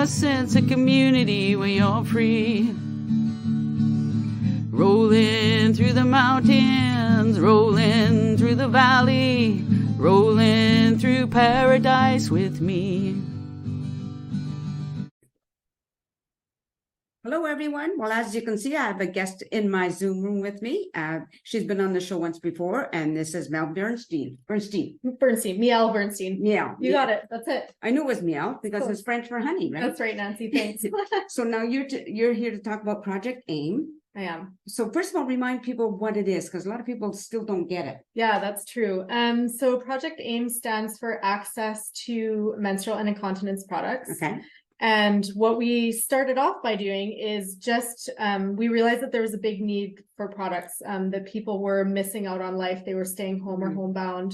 a sense of community when you're free. Rolling through the mountains, rolling through the valley, rolling through paradise with me. Hello, everyone. Well, as you can see, I have a guest in my Zoom room with me. She's been on the show once before, and this is Miel Bernstein. Miel Bernstein. Miel. You got it. That's it. I knew it was Miel because it's French for honey, right? That's right, Nancy. Thanks. So now you're here to talk about Project AIM. I am. So first of all, remind people what it is, because a lot of people still don't get it. Yeah, that's true. So Project AIM stands for Access to Menstrual and Incontinence Products. Okay. And what we started off by doing is just, we realized that there was a big need for products, that people were missing out on life. They were staying home or homebound,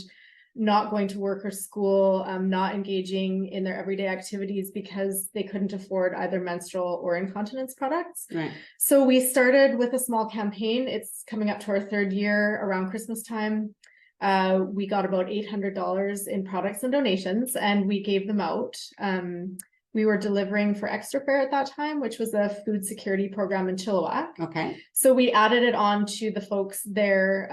not going to work or school, not engaging in their everyday activities because they couldn't afford either menstrual or incontinence products. Right. So we started with a small campaign. It's coming up to our third year around Christmas time. We got about $800 in products and donations, and we gave them out. We were delivering for Extra Fare at that time, which was a food security program in Chilliwack. Okay. So we added it on to the folks there.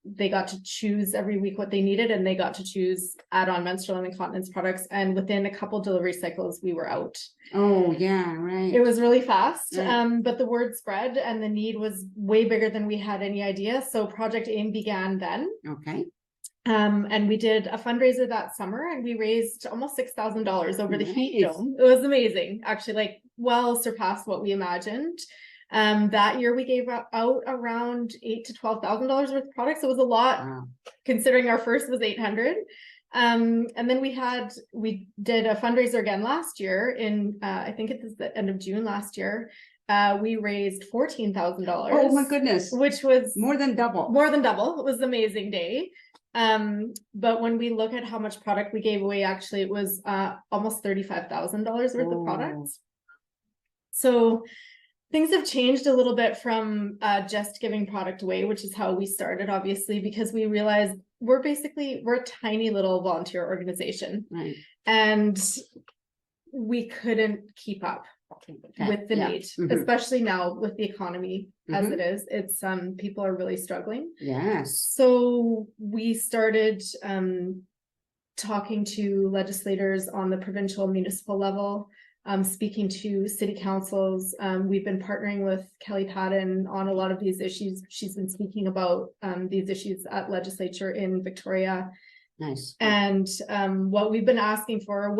They got to choose every week what they needed, and they got to choose add-on menstrual and incontinence products. And within a couple delivery cycles, we were out. Oh, yeah, right. It was really fast, Right. but the word spread and the need was way bigger than we had any idea. So Project AIM began then. Okay. And we did a fundraiser that summer, and we raised almost $6,000 over the heat Nice. dome. It was amazing, actually, like well surpassed what we imagined. That year we gave out around $8,000 to $12,000 worth of products. It was a lot, Wow. considering our first was 800. And then we did a fundraiser again last year in I think it was the end of June last year. We raised $14,000. Oh my goodness. Which was More than double. More than double. It was an amazing day. But when we look at how much product we gave away, actually it was almost $35,000 worth of products. So things have changed a little bit from just giving product away, which is how we started, obviously, because we realized we're a tiny little volunteer organization. Right. And we couldn't keep up with the need, especially now with the economy as it is. It's people are really struggling. Yes. So we started talking to legislators on the provincial municipal level, speaking to city councils. We've been partnering with Kelly Patton on a lot of these issues. She's been speaking about these issues at legislature in Victoria. Nice. And what we've been asking for,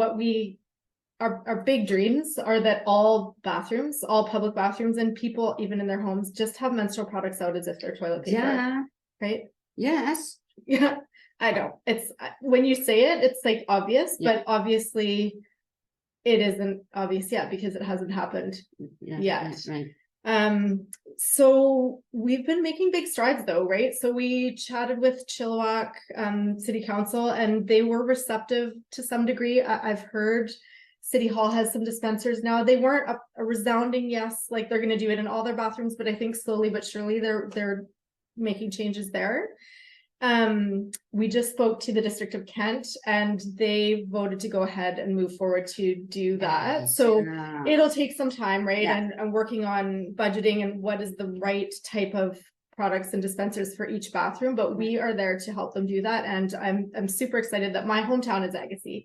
our big dreams are that all public bathrooms, and people even in their homes just have menstrual products out as if they're toilet paper. Yeah. Right? Yes. Yeah, I know. It's when you say it, it's like obvious, but obviously it isn't obvious yet because it hasn't happened yet. Right. So we've been making big strides though, right? So we chatted with Chilliwack City Council, and they were receptive to some degree. I've heard City Hall has some dispensers now. They weren't a resounding yes, like they're going to do it in all their bathrooms, but I think slowly but surely they're making changes there. We just spoke to the District of Kent, and they voted to go ahead and move forward to do that. So it'll take some time, right? Yeah. And I'm working on budgeting and what is the right type of products and dispensers for each bathroom, but we are there to help them do that. And I'm super excited that my hometown is Agassiz.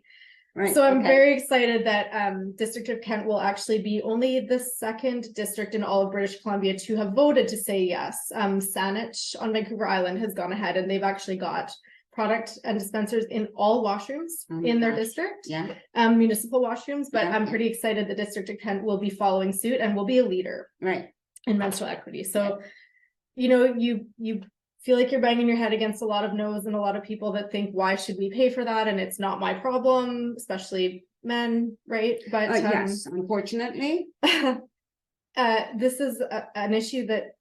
Right. So I'm very excited that District of Kent will actually be only the second district in all of British Columbia to have voted to say yes. Saanich on Vancouver Island has gone ahead, and they've actually got product and dispensers in all washrooms in their district. Yeah. Municipal washrooms, but I'm pretty excited the District of Kent will be following suit and will be a leader in menstrual equity. So, you know, you feel like you're banging your head against a lot of no's and a lot of people that think, why should we pay for that? And it's not my problem, especially men, right? But yes, unfortunately. This is an issue that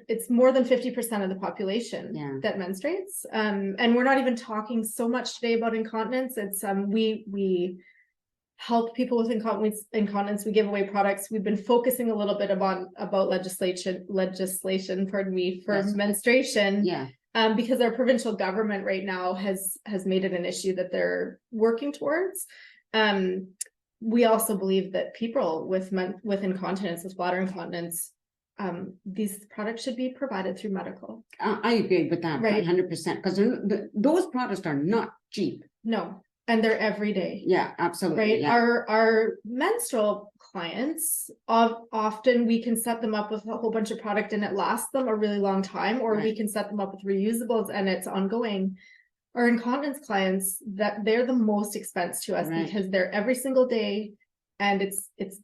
it's more than 50% of the population that menstruates. And we're not even talking so much today about incontinence. It's we help people with incontinence. We give away products. We've been focusing a little bit about legislation, pardon me, for menstruation. Because our provincial government right now has made it an issue that they're working towards. we also believe that people with incontinence, with bladder incontinence, these products should be provided through medical. I agree with that, Right. 100%, because those products are not cheap. No, and they're every day. Yeah, absolutely. Right. Yeah. Our menstrual clients, often we can set them up with a whole bunch of product and it lasts them a really long time, or we Right. can set them up with reusables and it's ongoing. Our incontinence clients, that they're the most expense to us Right. because they're every single day and it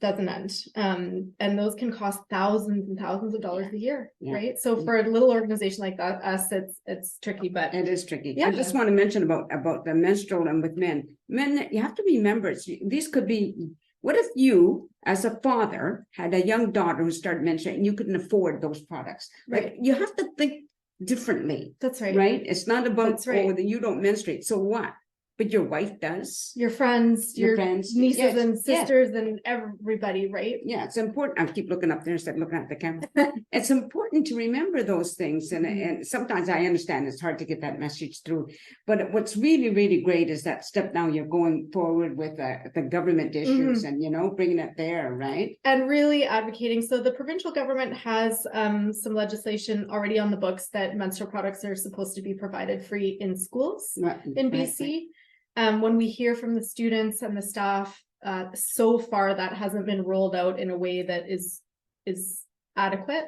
doesn't end. And those can cost thousands and thousands of dollars a year. Yeah. Right. So for a little organization like that, us, it's tricky, but It is tricky. Yeah. I just want to mention about the menstrual and with men. Men, you have to remember, these could be, what if you, as a father, had a young daughter who started menstruating and you couldn't afford those products? Right. Like, you have to think differently, that's right. right? It's not about, That's right. oh, that you don't menstruate, so what? But your wife does. Your friends, Your your friends, nieces yes, and yes. sisters and everybody, right? Yeah, it's important. I keep looking up there instead of looking at the camera. It's important to remember those things. And sometimes I understand it's hard to get that message through. But what's really, really great is that step now you're going forward with the government issues and, bringing it there, right? And really advocating. So the provincial government has some legislation already on the books that menstrual products are supposed to be provided free in schools in BC. When we hear from the students and the staff, so far that hasn't been rolled out in a way that is adequate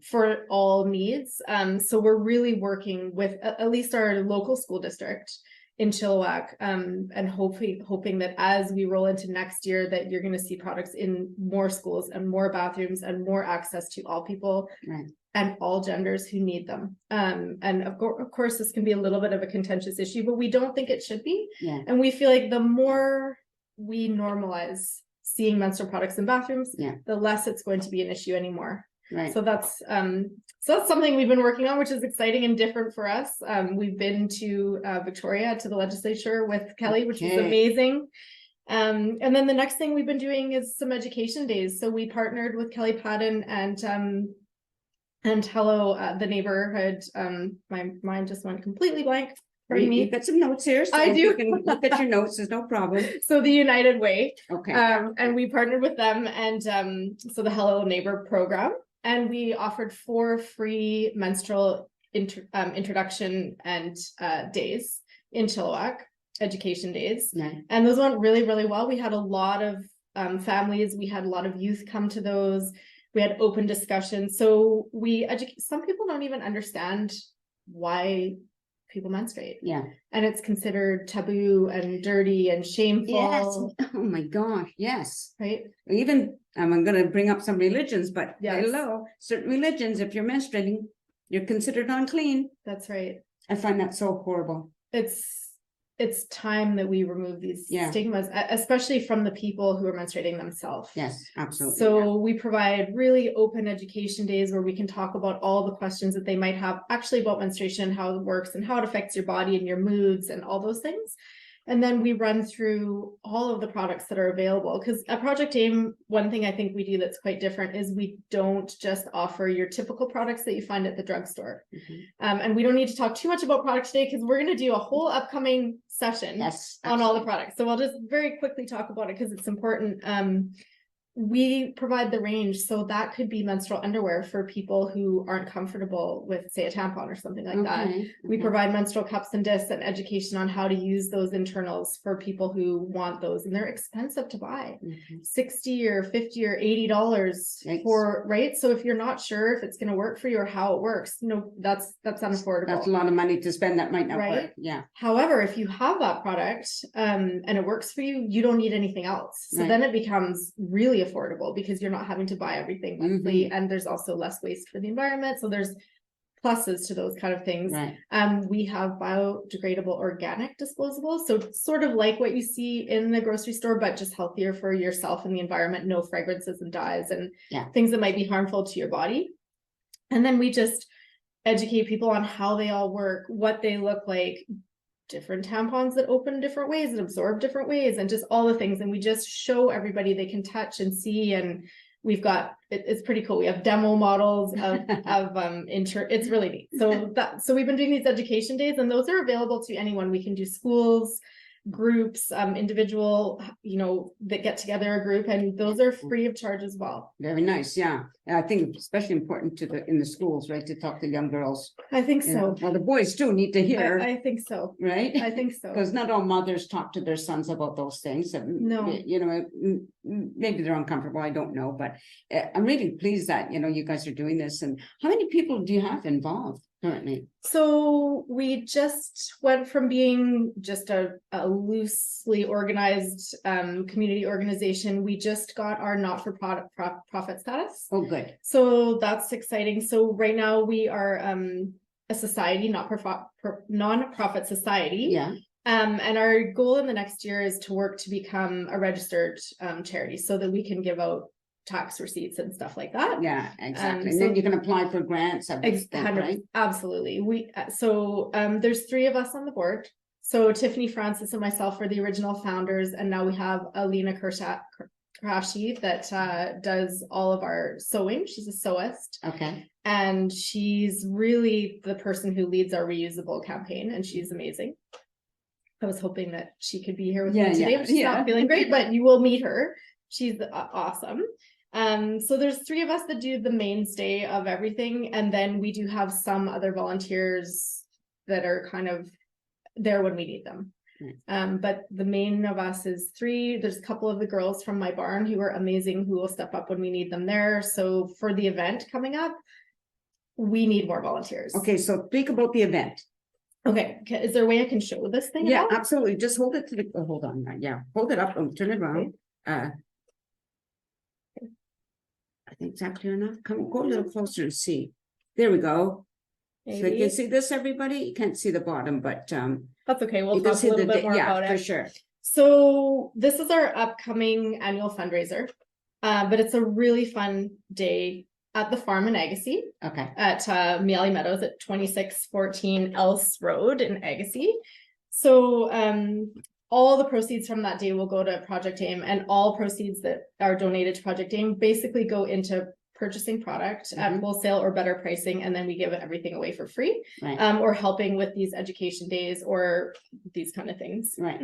for all needs. So we're really working with at least our local school district in Chilliwack, and hoping that as we roll into next year, that you're going to see products in more schools and more bathrooms and more access to all people. Right. And all genders who need them. And of course, this can be a little bit of a contentious issue, but we don't think it should be. Yeah. And we feel like the more we normalize seeing menstrual products in bathrooms, the less it's going to be an issue anymore. Right. So that's something we've been working on, which is exciting and different for us. We've been to Victoria, to the legislature with Kelly, which is amazing. And then the next thing we've been doing is some education days. So we partnered with Kelly Patton and Hello, the neighborhood. My mind just went completely blank. Pardon me. You've got some notes here. So I do. You can look at your notes. There's no problem. So the United Way. Okay. And we partnered with them, and so the Hello Neighbor program, and we offered 4 free menstrual introduction and days in Chilliwack, education days. Right. And those went really, really well. We had a lot of families. We had a lot of youth come to those. We had open discussions. So we educate. Some people don't even understand why people menstruate. Yeah. And it's considered taboo and dirty and shameful. Yes. Oh my gosh. Yes. Right. Even, I'm going to bring up some religions, but Yes. hello, certain religions, if you're menstruating, you're considered unclean. That's right. I find that so horrible. It's time that we remove these stigmas, especially from the people who are menstruating themselves. Yes, absolutely. So we provide really open education days where we can talk about all the questions that they might have actually about menstruation, how it works and how it affects your body and your moods and all those things. And then we run through all of the products that are available, because at Project AIM, one thing I think we do that's quite different is we don't just offer your typical products that you find at the drugstore. And we don't need to talk too much about products today because we're going to do a whole upcoming session on all the products. So I'll just very quickly talk about it because it's important. We provide the range, so that could be menstrual underwear for people who aren't comfortable with, say, a tampon or something like that. We provide menstrual cups and discs and education on how to use those internals for people who want those, and they're expensive to buy. $60 or $50 or $80 for, right? So if you're not sure if it's going to work for you or how it works, no, that's unaffordable. That's a lot of money to spend that might not work. Yeah. However, if you have that product and it works for you, you don't need anything else. So then it becomes really affordable because you're not having to buy everything monthly, and there's also less waste for the environment. So there's pluses to those kind of things. We have biodegradable organic disposables, so sort of like what you see in the grocery store, but just healthier for yourself and the environment. No fragrances and dyes and things that might be harmful to your body. And then we just educate people on how they all work, what they look like, different tampons that open different ways and absorb different ways, and just all the things. And we just show everybody they can touch and see. And we've got, it's pretty cool. We have demo models of it's really neat. So we've been doing these education days, and those are available to anyone. We can do schools, groups, individual, that get together a group, and those are free of charge as well. Very nice. Yeah. And I think it's especially important in the schools, right, to talk to young girls. I think so. Well, the boys too need to hear. I think so. Right? I think so. Because not all mothers talk to their sons about those things. No. Maybe they're uncomfortable. I don't know. But I'm really pleased that, you guys are doing this. And how many people do you have involved currently? So we just went from being just a loosely organized community organization. We just got our not-for-profit status. Oh, good. So that's exciting. So right now we are a society, non-profit society. Yeah. And our goal in the next year is to work to become a registered charity so that we can give out tax receipts and stuff like that. Yeah, exactly. And then you can apply for grants. Right? Absolutely. There's 3 of us on the board. So Tiffany Francis and myself are the original founders, and now we have Alina Karashi that does all of our sewing. She's a sewist. Okay. And she's really the person who leads our reusable campaign, and she's amazing. I was hoping that she could be here with me today, but she's not feeling great, but you will meet her. She's awesome. So there's 3 of us that do the mainstay of everything. And then we do have some other volunteers that are kind of there when we need them. But the main of us is 3. There's a couple of the girls from my barn who are amazing, who will step up when we need them there. So for the event coming up, we need more volunteers. Okay, so speak about the event. Okay, is there a way I can show this thing? Yeah, absolutely. Just hold it to the, hold on. Yeah, hold it up and turn it around. Okay. I think it's actually enough. Go a little closer and see. There we go. Maybe. So you can see this, everybody. You can't see the bottom, but that's okay. We'll talk a little bit more about it. For sure. So this is our upcoming annual fundraiser, but it's a really fun day at the farm in Agassiz. Okay. At Miel Meadows at 2614 Else Road in Agassiz. So all the proceeds from that day will go to Project AIM, and all proceeds that are donated to Project AIM basically go into purchasing product at wholesale or better pricing, and then we give everything away for free, right. Or helping with these education days or these kind of things. Right.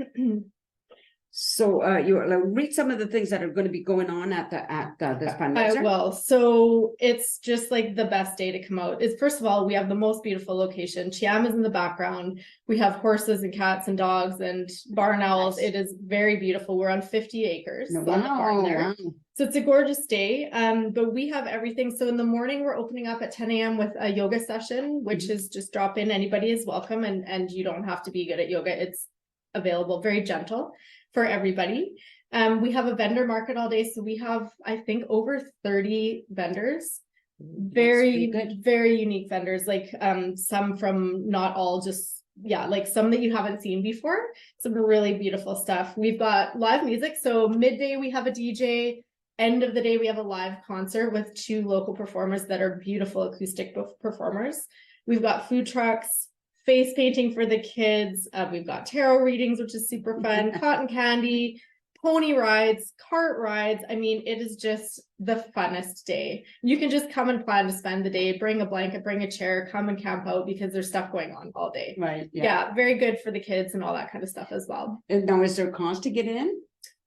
So you read some of the things that are going to be going on at this fundraiser. Well, so it's just like the best day to come out. Is first of all, we have the most beautiful location. Chiam is in the background. We have horses and cats and dogs and barn owls. Nice. It is very beautiful. We're on 50 acres on the farm there. Wow. So it's a gorgeous day. But we have everything. So in the morning, we're opening up at 10 a.m. with a yoga session, which is just drop in. Anybody is welcome, and you don't have to be good at yoga. It's available, very gentle for everybody. We have a vendor market all day. So we have, I think, over 30 vendors, very unique vendors, like some from not all just, like some that you haven't seen before. Some really beautiful stuff. We've got live music. So midday, we have a DJ. End of the day, we have a live concert with 2 local performers that are beautiful acoustic performers. We've got food trucks, face painting for the kids. We've got tarot readings, which is super fun, cotton candy, pony rides, cart rides. I mean, it is just the funnest day. You can just come and plan to spend the day, bring a blanket, bring a chair, come and camp out, because there's stuff going on all day. Right. Yeah, very good for the kids and all that kind of stuff as well. And now, is there a cost to get in?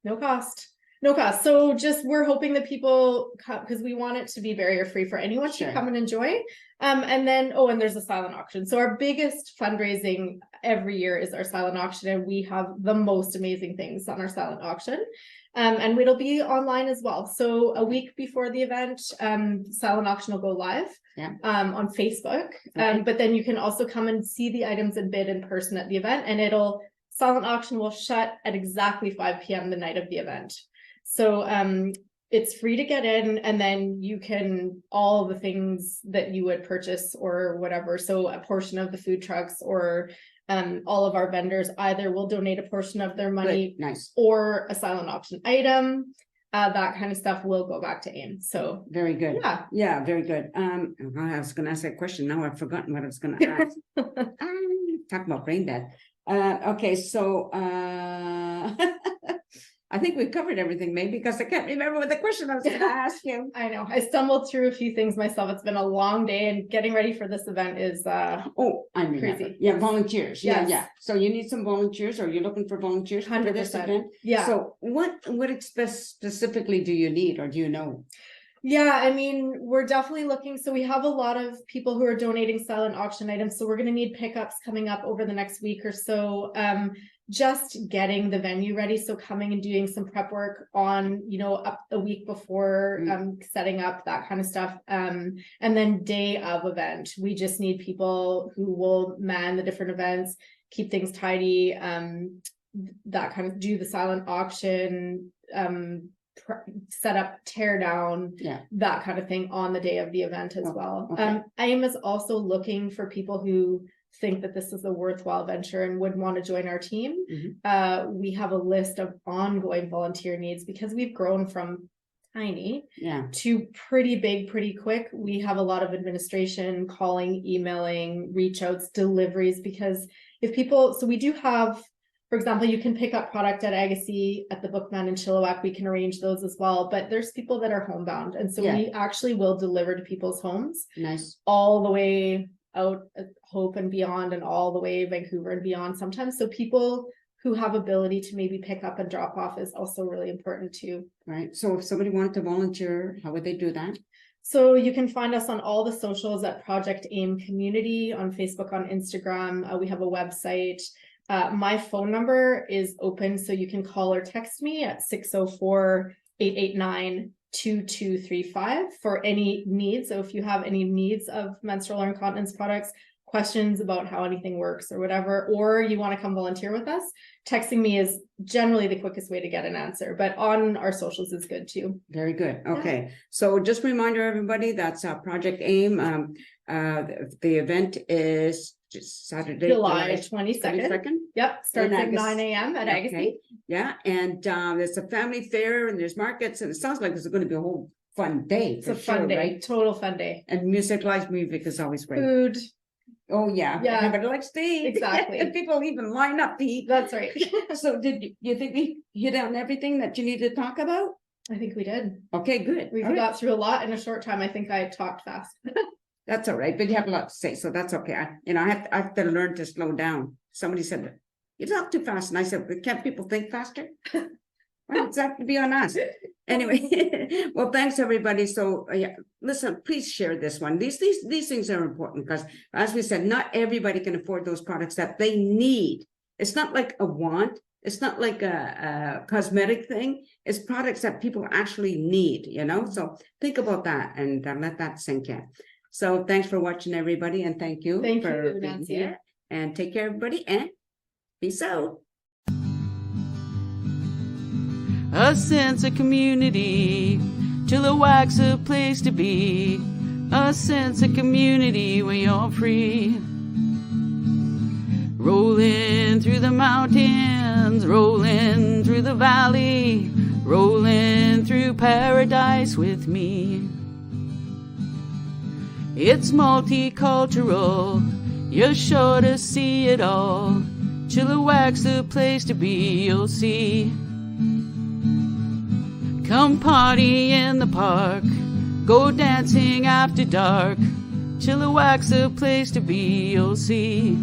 No cost. No cost. So just, we're hoping that people come, because we want it to be barrier free for anyone to come and enjoy. And then, and there's a silent auction. So our biggest fundraising every year is our silent auction, and we have the most amazing things on our silent auction. And it'll be online as well. So a week before the event, silent auction will go live on Facebook. But then you can also come and see the items and bid in person at the event, and silent auction will shut at exactly 5 p.m. the night of the event. So it's free to get in, and then you can, all the things that you would purchase or whatever. So a portion of the food trucks or all of our vendors either will donate a portion of their money or a silent auction item. That kind of stuff will go back to AIM. So very good. Yeah, very good. I was going to ask a question. Now I've forgotten what I was going to ask. Talk about brain dead. Okay, so I think we've covered everything, maybe, because I can't remember what the question I was going to ask you. I know. I stumbled through a few things myself. It's been a long day, and getting ready for this event is Oh, I remember. crazy. Yeah, volunteers. Yes. Yeah. So you need some volunteers, or you're looking for volunteers for this 100%. event? Yeah. So what specifically do you need, or do you know? Yeah, I mean, we're definitely looking. So we have a lot of people who are donating silent auction items. So we're going to need pickups coming up over the next week or so. Just getting the venue ready. So coming and doing some prep work on, up a week before, setting up that kind of stuff. And then day of event, we just need people who will man the different events, keep things tidy, that kind of do the silent auction, set up, tear down, that kind of thing on the day of the event as well. Okay. AIM is also looking for people who think that this is a worthwhile venture and would want to join our team. We have a list of ongoing volunteer needs because we've grown from tiny to pretty big, pretty quick. We have a lot of administration, calling, emailing, reach outs, deliveries, because if people, so we do have, for example, you can pick up product at Agassiz, at the Bookman in Chilliwack. We can arrange those as well. But there's people that are homebound. And so we actually will deliver to people's homes. Nice. All the way out Hope and beyond, and all the way Vancouver and beyond sometimes. So people who have ability to maybe pick up and drop off is also really important too. Right. So if somebody wanted to volunteer, how would they do that? So you can find us on all the socials at Project AIM Community, on Facebook, on Instagram. We have a website. My phone number is open, so you can call or text me at 604-889-2235 for any needs. So if you have any needs of menstrual or incontinence products, questions about how anything works or whatever, or you want to come volunteer with us, texting me is generally the quickest way to get an answer, but on our socials is good too. Very good. Okay. So just a reminder, everybody, that's Project AIM. The event is just Saturday, July 22nd. Yep. Starts at 9 a.m. at Agassiz. Okay. Yeah. And there's a family fair and there's markets, and it sounds like there's going to be a whole fun day. It's a fun day, right? Total fun day. And live music is always great. Food. Oh yeah. Yeah. Everybody likes to eat. Exactly. And people even line up to eat. That's right. So did you think we hit on everything that you needed to talk about? I think we did. Okay, good. We got through a lot in a short time. I think I talked fast. That's all right, but you have a lot to say, so that's okay. I have to learn to slow down. Somebody said, you talk too fast. And I said, can't people think faster? Well, it's have to be on us. Anyway, well, thanks everybody. So listen, please share this one. These things are important because, as we said, not everybody can afford those products that they need. It's not like a want. It's not like a cosmetic thing. It's products that people actually need, So think about that and let that sink in. So thanks for watching, everybody, and thank you for being here. And take care, everybody, and peace out. A sense of community, Chilliwack's a place to be. A sense of community where you're free. Rolling through the mountains, rolling through the valley, rolling through paradise with me. It's multicultural, you're sure to see it all. Chilliwack's the place to be, you'll see. Come party in the park, go dancing after dark. Chilliwack's the place to be, you'll see.